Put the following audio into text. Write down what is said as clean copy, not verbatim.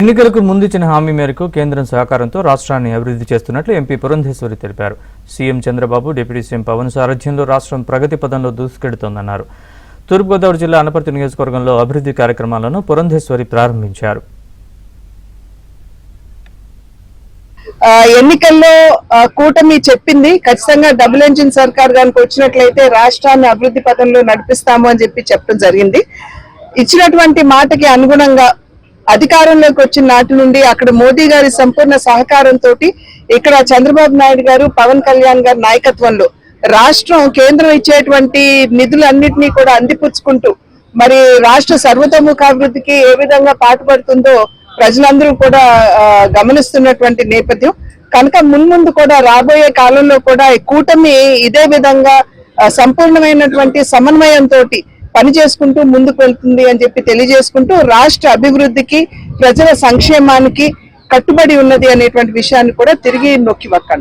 ఎన్నికలకు ముందు ఇచ్చిన హామీ మేరకు కేంద్రం సహకారంతో రాష్ట్రాన్ని అభివృద్ధి చేస్తున్నట్లు ఎంపీ పురంధేశ్వరి తెలిపారు. CM Chandrababu, deputy CM Pawan సారథ్యంలో రాష్ట్రం ప్రగతి పదంలో దూసుకెడుతోందన్నారు. తూర్పుగోదావరి జిల్లా అనపర్తి నియోజకవర్గంలో అభివృద్ధి కార్యక్రమాలను పురంధేశ్వరి ప్రారంభించారు. ఎన్నికల్లో కూటమి చెప్పింది ఖచ్చితంగా డబుల్ ఇంజిన్ సర్కార్ గానికి వచ్చినట్లయితే రాష్ట్రాన్ని అభివృద్ధి పథంలో నడిపిస్తాము అని చెప్పడం జరిగింది. ఇచ్చినటువంటి మాటకి అనుగుణంగా అధికారంలోకి వచ్చిన నాటి నుండి అక్కడ మోదీ గారి సంపూర్ణ సహకారంతో ఇక్కడ చంద్రబాబు నాయుడు గారు, పవన్ కళ్యాణ్ గారి నాయకత్వంలో రాష్ట్రం కేంద్రం ఇచ్చేటువంటి నిధులన్నింటినీ కూడా అందిపుచ్చుకుంటూ మరి రాష్ట్ర సర్వతోముఖాభివృద్ధికి ఏ విధంగా పాటుపడుతుందో ప్రజలందరూ కూడా గమనిస్తున్నటువంటి నేపథ్యం కనుక మున్ముందు కూడా రాబోయే కాలంలో కూడా కూటమి ఇదే విధంగా సంపూర్ణమైనటువంటి సమన్వయంతో పని చేసుకుంటూ ముందుకు వెళ్తుంది అని తెలియజేసుకుంటూ రాష్ట్ర అభివృద్ధికి, ప్రజల సంక్షేమానికి కట్టుబడి ఉన్నది అనేటువంటి విషయాన్ని కూడా తిరిగి నొక్కి వక్కాను.